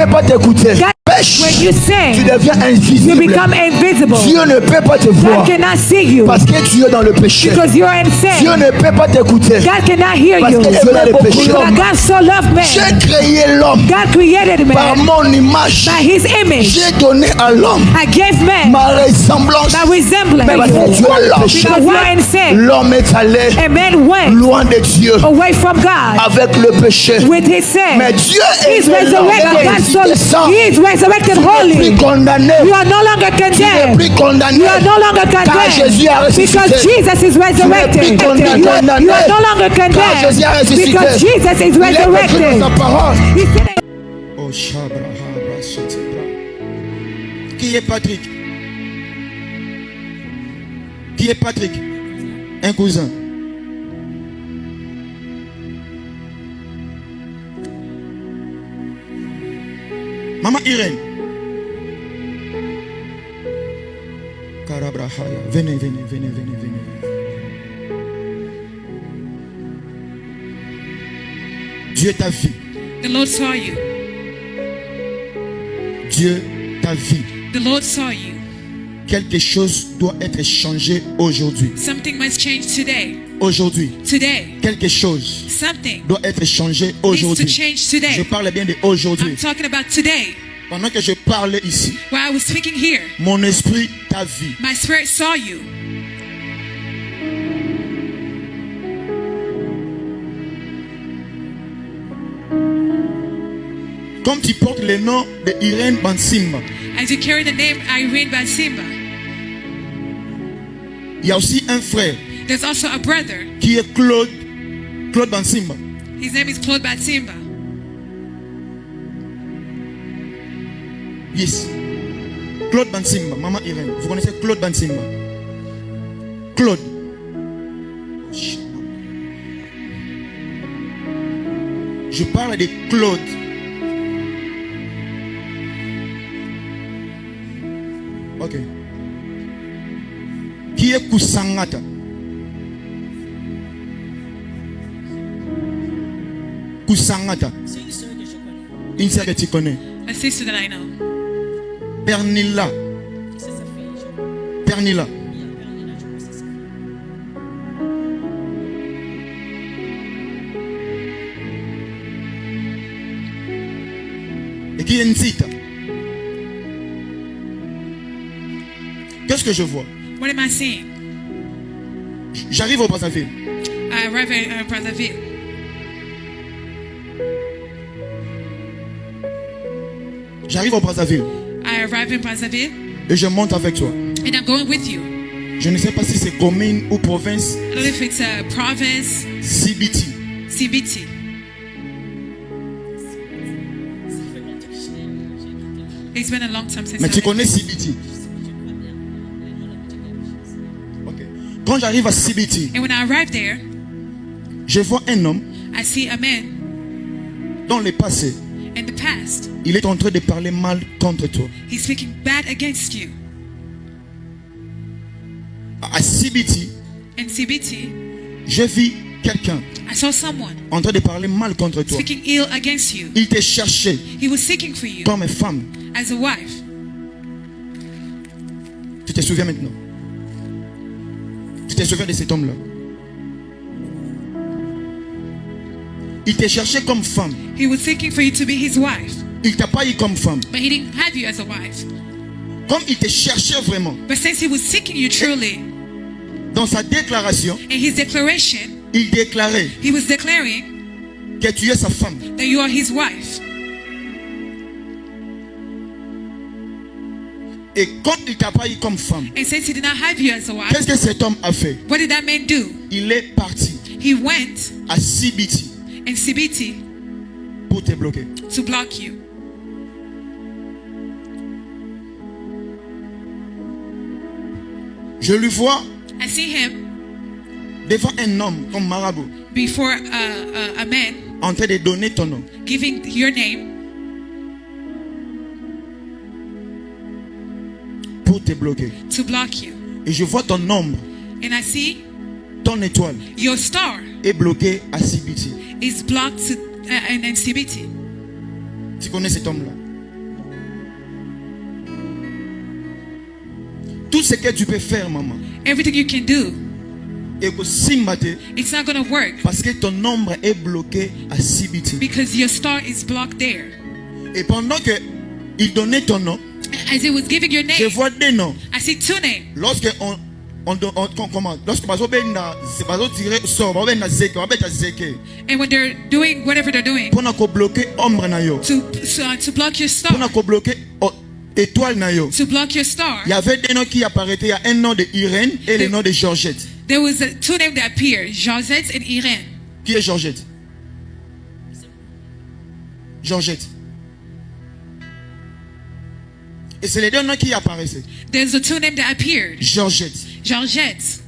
peut pas t'écouter. Pêche, When you tu sin, deviens you invisible. become invisible. Dieu ne peut pas te voir God cannot see you parce que tu es dans le péché. because you're in Dieu sin. ne peut pas t'écouter God cannot hear parce you. que tu es dans le péché. But God so loved J'ai man. créé l'homme God created par man mon image. by his image. J'ai donné à l'homme I gave man ma ressemblance. by resemblance. Mais parce que tu es dans le péché, Because you're in sin. l'homme est allé And man went loin de Dieu away from God avec le péché. with his sin. Mais Dieu est He's resurrected. God so, he is resurrected plus holy. condamné. You are no longer Tu n'es condemned. plus condamné. You are no longer Car Jésus a condemned ressuscité. because Jesus is resurrected. plus condamné. You are no longer Car Jésus a condemned ressuscité. because Jesus is Il est écrit dans resurrected. sa parole. He said, Oh, Shabra, Habra, Sotibra. Qui est Patrick? Qui est Patrick? Un cousin. Maman Irène. Karabrahaya. Venez. Dieu t'a vu. The Lord saw you. Dieu t'a vu. The Lord saw you. Quelque chose doit être changé aujourd'hui. Something must change today. Aujourd'hui. Today. Quelque chose Something doit être changé needs to aujourd'hui. change Je today. parle bien de aujourd'hui. I'm talking about today. Pendant que je parlais ici, While I was speaking here, mon esprit t'a vu. my spirit saw you. Comme tu portes le nom de Irène Bansimba, As you carry the name Irene Bansimba, il y a aussi un frère there's also a brother. qui est Claude Bansimba. His name is Claude Bansimba. Yes. Claude Bansimba, maman Irène. Vous connaissez Claude Bansimba? Claude. Je parle de Claude. Ok. Qui est Kusangata? Kusangata. Une sœur que tu connais. A sister that I know. Pernilla. Pernilla. Et qui est Nsita? Qu'est-ce que je vois? What am I seeing? J'arrive au Brazzaville. I arrive at Brazzaville. J'arrive au Brazzaville I arrive in Brazzaville et je monte avec toi. and I'm going with you. Je ne sais pas si c'est commune ou province. I don't know if it's a province, CBT. CBT. It's been a long time since Mais tu I've been connais CBT. Ok. Quand j'arrive à CBT, And when I arrive there, je vois un homme I see a man dans le passé. in the past. Il est en train de parler mal contre toi. He's speaking bad against you. À CBT, In CBT, j'ai vu quelqu'un I saw someone en train de parler mal contre toi. speaking ill against you. Il te cherchait He was seeking for you comme femme. as a wife. Tu te souviens maintenant? Tu te souviens de cet homme-là? Il te cherchait comme femme. He was seeking for you to be his wife, Il t'a pas eu comme femme. but he didn't have you as a wife. Comme il te cherchait vraiment. But since he was seeking you truly, Dans sa déclaration, in his declaration, il déclarait he was declaring que tu es sa femme. that you are his wife. Et comme il t'a pas eu comme femme, And since he did not have you as a wife, qu'est-ce que cet homme a fait? what did that man do? Il est parti He went à CBT in CBT pour te bloquer. to block you. Je lui vois I see him devant un homme comme marabout before a man en train de donner ton nom. giving your name Pour te bloquer. to block you. Et je vois ton ombre, And I see ton étoile your star est bloquée à CBT. is blocked to, in CBT. Tu connais cet homme-là? ce que tu peux faire, maman, Everything you can do, et que simbate, it's not going to work parce que ton ombre est bloqué à Sibiti. because your star is blocked there. Et pendant que il donnait ton nom, As it was giving your je name, vois des noms. I see two names. Lorsque comment, lorsque bazo benda, bazo tirer sort, bazo benda zeke, bazo benda zeke, And when they're doing whatever they're doing pour na ko bloquer ombre na yo, to block your pour na star, ko bloquer étoile na yo. to block your star, Il y avait des noms qui apparaissaient. Il y a un nom de Irène et le nom de Georgette. there was two names that appeared, Josette and Irene. Qui est Georgette? Georgette. Et c'est les deux noms qui apparaissaient. There's the two names that appeared, Georgette. Georgette.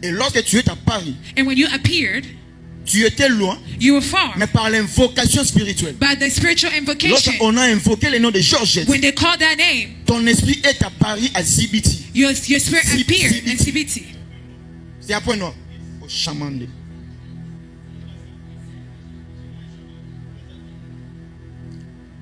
Et lorsque tu es à Paris, And when you appeared, tu étais loin, you were far. mais par l'invocation spirituelle. By the spiritual invocation, Lorsqu'on a invoqué le nom de Georgette, when they called that name, ton esprit est à Paris à Zibiti. your spirit appeared in CBT. C'est à point noir. Au Chamandé.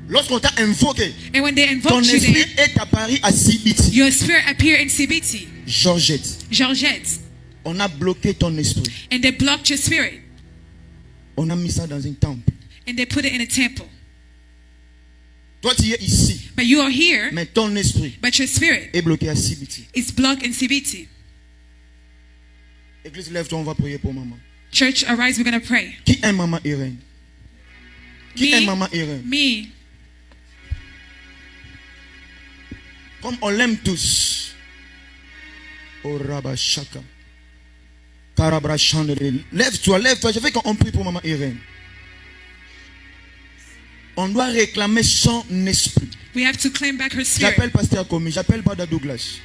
Lorsqu'on t'a invoqué, And when they ton invoked you esprit there, est à Paris à Zibiti. your spirit appeared in CBT. Georgette, Georgette. on a bloqué ton esprit. And they blocked your spirit. On a mis ça dans un temple. And they put it in a temple. Toi, tu es ici, But you are here, mais ton esprit but your spirit est bloqué à Sibiti. is blocked in CBT. Église, lève-toi, on va prier pour maman. Church, arise, we're going to pray. Qui est maman Irène? Qui est Me, maman Irène? me, Comme on l'aime tous. Oh Rabba Shaka. Karabra Chandelier. Lève-toi, lève-toi. Je veux qu'on prie pour maman Irène. On doit réclamer son esprit. we have to claim back her spirit. J'appelle Pasteur Komi, j'appelle Bada Douglas.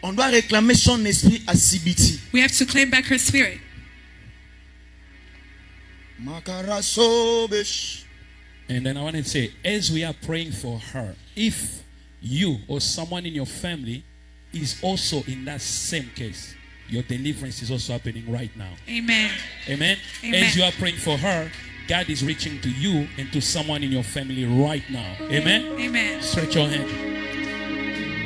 On doit réclamer son esprit à Sibiti. We have to claim back her spirit. Makarasobesh. And then I want to say, as we are praying for her, if you or someone in your family is also in that same case, your deliverance is also happening right now. Amen. Amen? Amen. As you are praying for her, God is reaching to you and to someone in your family right now. Amen? Amen. Stretch your hand.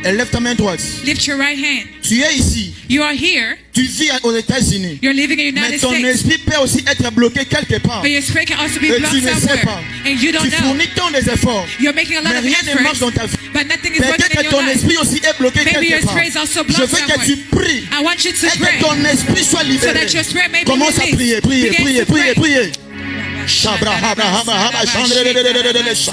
Lève ta main droite. Lift your right hand. Tu es ici. You are here. Tu vis aux États-Unis. You're living in the Mais United ton States. esprit peut aussi être bloqué quelque part. But your spirit can also be Et blocked tu ne sais somewhere. pas. And you don't Tu know. fournis tant des efforts. You're making a lot Mais of rien ne marche dans ta efforts. vie. But nothing is working Peut-être in que your ton life. esprit aussi est bloqué Maybe your quelque part. spirit is also Je blocked veux que somewhere. tu pries. I want you to Et que pray ton esprit soit so libéré. that your spirit may be Commence à released. prier, prier, Begin prier, to prier, pray. prier. Shabra, habra, habra, habra, chandre, de, de, de, de, de, de, sha.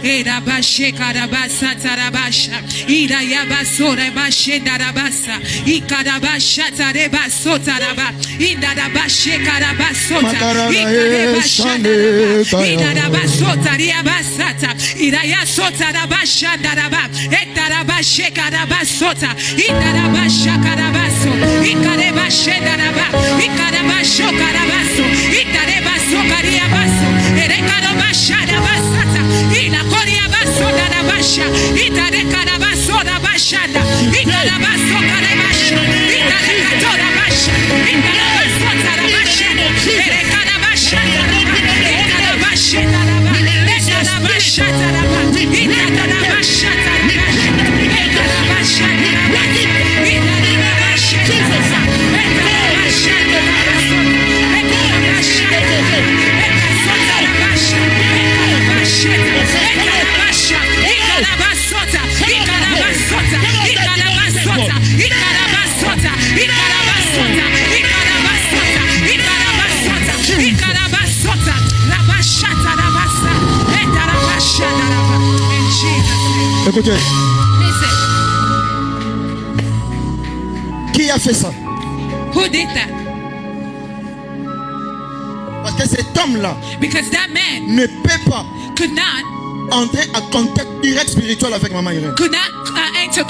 Ida basheka rabasa tarabasha. Ida yabasora bashenda rabasa. Ikada bashata rebasota raba. Ida basheka rabasota. Makarara, Ikada bashanda raba. shande, Ida basota riabasata. Ida yasota rabashanda raba. Eta rabasheka rabasota. Ida bashaka rabaso. Ikada bashenda raba. Ikada bashoka rabaso. Ida basoka riabaso. Erekada bashada basata. Ida koria basoda rabasha. Ida rekada basoda bashanda. Ida basoka rabasha. Ida rekada basha. Ida basota rabasha. Erekada bashanda raba. Ida bashenda raba. Ida bashata raba. Ida bashata raba. Ida bashanda raba. Ida bashata raba. Ida bashanda Écoutez, Listen, qui a fait ça? who did that? Parce que cet homme-là Because that man ne peut pas could not entrer en contact direct spirituel avec maman Irène. enter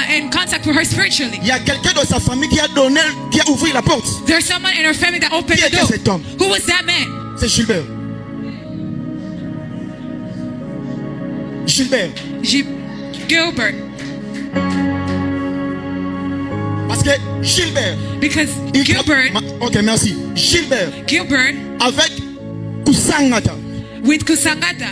in contact with her spiritually. Il y a quelqu'un de sa famille qui a donné, qui a ouvert la porte. There's someone in her family that opened Qui the était door. cet homme? Who was that man? C'est Gilbert. Gilbert. Gilbert. Parce que Gilbert. Because il Gilbert, Ok, merci. Gilbert Gilbert avec Kusangata, with Kusangata,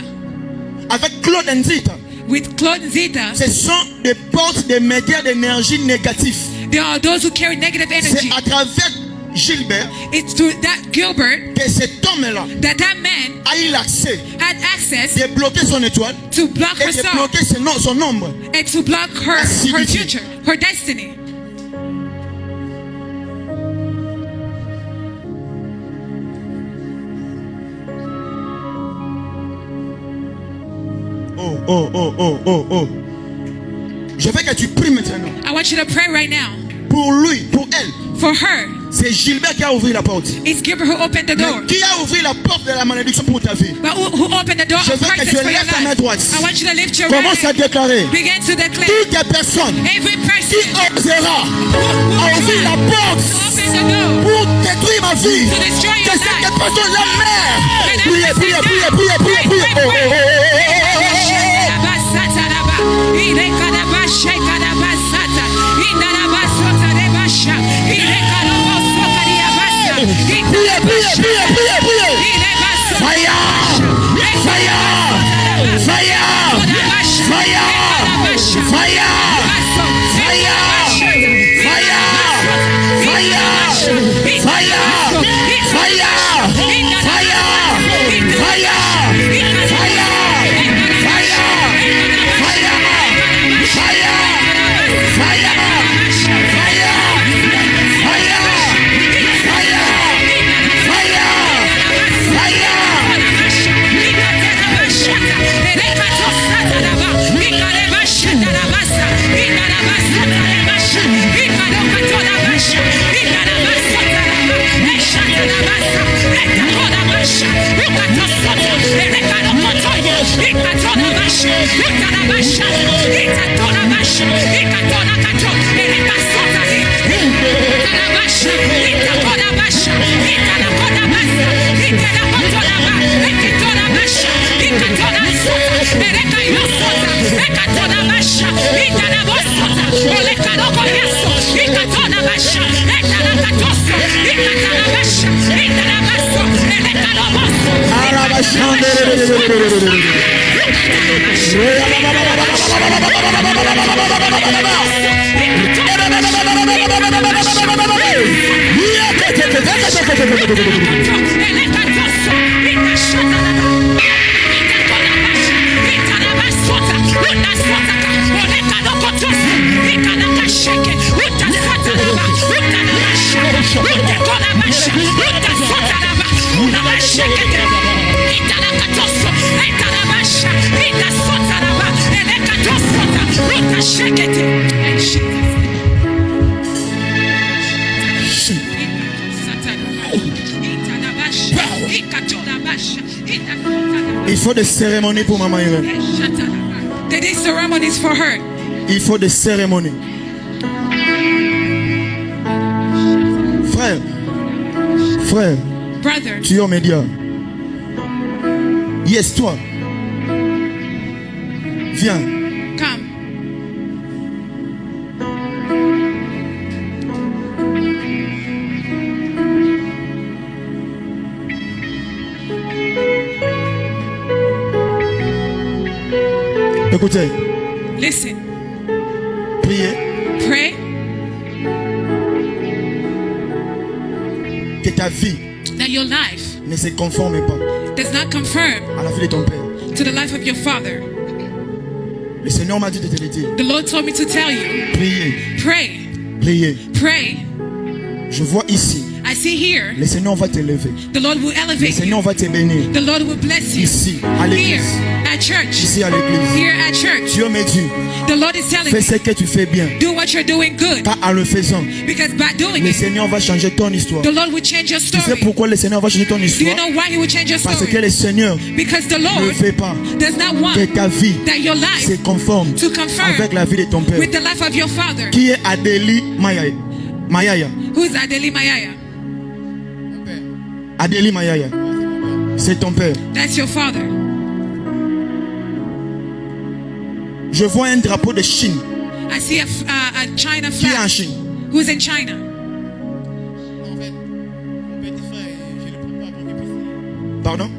avec Claude Nzita, with closed zither, ce sont des portes des médias d'énergie négative. there are those who carry negative C'est energy. à travers Gilbert It's through that Gilbert que cet homme-là that man a eu l'accès had access de bloquer son étoile to block et her de soul bloquer son nombre. and to block her Acidity. future, her destiny. Oh. Je veux que tu pries maintenant. I want you to pray right now Pour lui, pour elle. for her. C'est Gilbert qui a ouvert la porte. It's Gilbert who opened the door. Mais qui a ouvert la porte de la malédiction pour ta vie? But who opened the door Je of veux que crisis tu for your lèves ta main life? droite. I want you to lift your right Commence à hand. déclarer. Begin to declare. Toutes les personnes Every qui person osera who à ouvrir la porte open the door pour détruire ma vie, to destroy que your cette life. personne la mère. Let Priez, that priez, person priez, down. priez, priez, priez. Pray, pray, Il faut des cérémonies pour Maman Irène. There is ceremonies for her. Il faut des cérémonies. Frère, Brother, tu es au média. Yes, toi. Viens. come. Écoutez, Listen. priez Pray que ta vie that your life ne se conforme pas does not conform à la vie de ton père. to the life of your father. Le Seigneur m'a dit de te le dire. The Lord told me to tell you. Priez, Pray. priez. Pray. Je vois ici, I see here. le Seigneur va t'élever. The Lord will Le elevate Seigneur you. va te bénir. The Lord will bless you. Ici, à Here l'église. at church. Ici à l'église. Here at church. Dieu me dit, The Lord is telling fais me, ce que tu fais bien. do what you're doing good. Car en le faisant, Because by doing le it, Seigneur va changer ton histoire. the Lord will change your Tu sais story. pourquoi le Seigneur va changer ton Do you histoire? know why He will change your Parce que story? le Seigneur Because the ne Lord veut pas does not want que ta vie that your se life conforme to conform avec la vie de ton père. with the life of your father. Qui est Adélie Mayaya. Who is Adeli Mayaya? Adélie Mayaya. C'est ton père. That's your father. Je vois un drapeau de Chine. I see a China Qui est en flag. Chine? Who's in China? En fait, mon petit frère, je le prépare pour qu'il puisse. Pardon?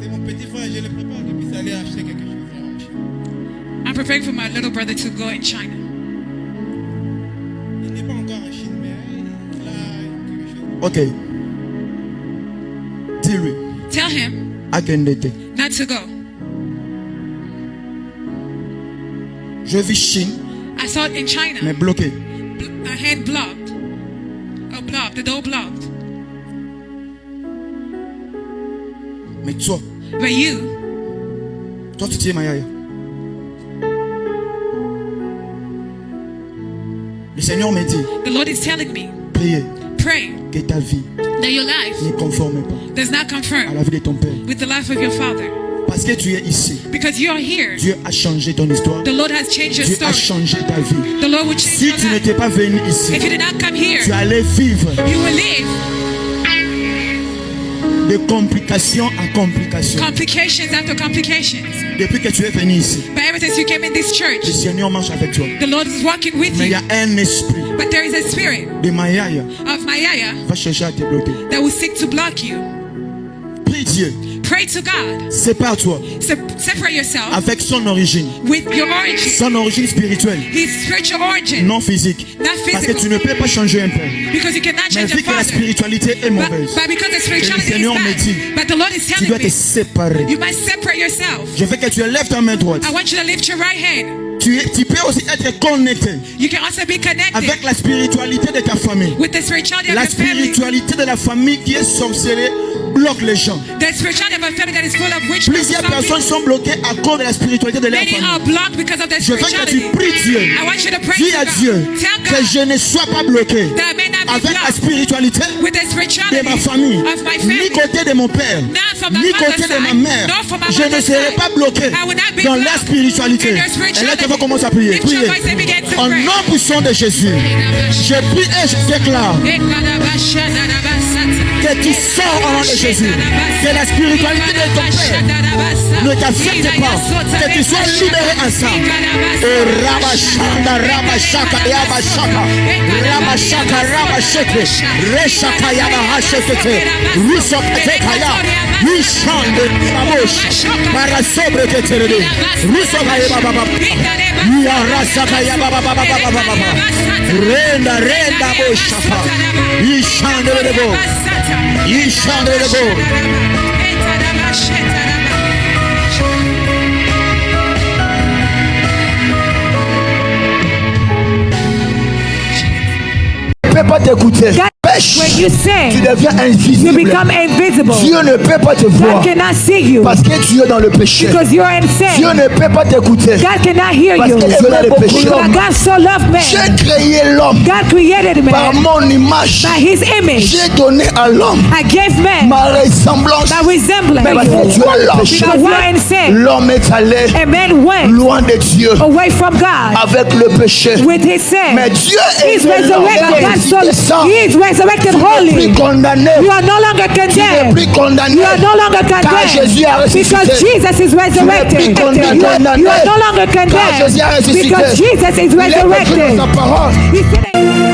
C'est mon petit frère, je le prépare qu'il puisse aller acheter quelque chose en Chine. I'm preparing for my little brother to go in China. Il n'est pas encore en Chine, mais il a quelque chose. Ok. Dis-lui. Tell him Agendete. not to go. Je vis Chine, I saw it in China. mais bloqué. My hand blocked. Oh, blocked. The door blocked. Mais toi, But you, tu tiens ma yaya. Le Seigneur me dit, the Lord is telling me, priez pray que ta vie that your life ne conforme pas does not à confirm la vie de ton Père. with the life of your father. Parce que tu es ici. Because you are here. Dieu a changé ton histoire. The Lord has changed your Dieu a story. changé ta vie. The Lord will change Si your tu life. n'étais pas venu ici, If you did not come here, tu allais vivre you will live de complication en complication. complications after complications. Depuis que tu es venu ici, But ever since you came in this le church, Seigneur marche avec toi. the Lord is walking with Mais il y you. a un esprit But there is a spirit de Mayaya of Mayaya qui va chercher à te bloquer. that will seek to block you. Prie Dieu, Pray to God. sépare-toi Separate yourself avec son origine, with your origin, son origine spirituelle, his spiritual origin, non physique. not Parce que tu physical. ne peux pas changer un père. Because you cannot Mais change vu a que la father. spiritualité est But, mauvaise, but because the spirituality is Seigneur me dit, bad, but the Lord is tu telling dois te me, séparer. you must separate yourself. Je veux que tu lèves ta main droite. I want you to lift your right hand. Tu peux aussi être connecté You can also be connected avec la spiritualité de ta famille. with the spirituality of La your family. spiritualité de la famille qui est sorcelée bloque les gens. The spirituality of a family that is full of witchcraft. Plusieurs Some personnes people- sont bloquées à cause de la spiritualité de leur Many are famille. blocked because of their Je veux que spirituality. tu pries Dieu. I want you to pray Dis to à God. Dieu Tell que God je ne sois pas bloqué that I may not be avec la blocked spiritualité with the de spirituality ma famille, of my ni family. côté de mon père, Not from my ni mother's côté de ma side, mère. nor from my Je ne mother's serai side. pas bloqué I will not be dans la blocked spiritualité. in their Et là, spirituality. tu vas commencer à prier. Lift your Priez. voice and begin to Au pray. nom puissant de Jésus, je prie et je déclare que tu sors au nom de Jésus. Que la spiritualité de ton père ne t'affecte pas. Que tu sois libéré ensemble. Rabashaka, Rabashaka, Yabashaka, Rabashaka, Rabasheke, Reshaka, Yabahasheke, Rusokete Kaya, Wishande, Babosh, Marasobre Keterede, Rusokaya Baba, Yarasaka Yababa, Renda Boshaka, Yishande Lebo, Yishande Lebo. Ne peut pas t'écouter. God, Pêche, when you tu sin, deviens you invisible. become invisible. Dieu ne peut pas te voir God cannot see you parce que tu es dans le péché. because you are in Dieu sin. ne peut pas t'écouter God cannot hear parce you que Dieu est le péché. because God so loved man. J'ai créé l'homme God created par man mon image. by his image. J'ai donné à l'homme I gave man ma ressemblance. by resemblance Mais parce que tu as le péché, because you are in sin. l'homme est allé A man went loin de Dieu away from God avec le péché. with his sin. Mais Dieu est He's resurrected. God so he is resurrected holy. plus condamné. You are no longer Tu n'es condemned. plus condamné. You are no longer Car Jésus a condemned ressuscité. because Jesus is resurrected. plus condamné. You are no longer Car Jésus a condemned ressuscité. because Jesus is Il est écrit resurrected. dans sa parole. He said,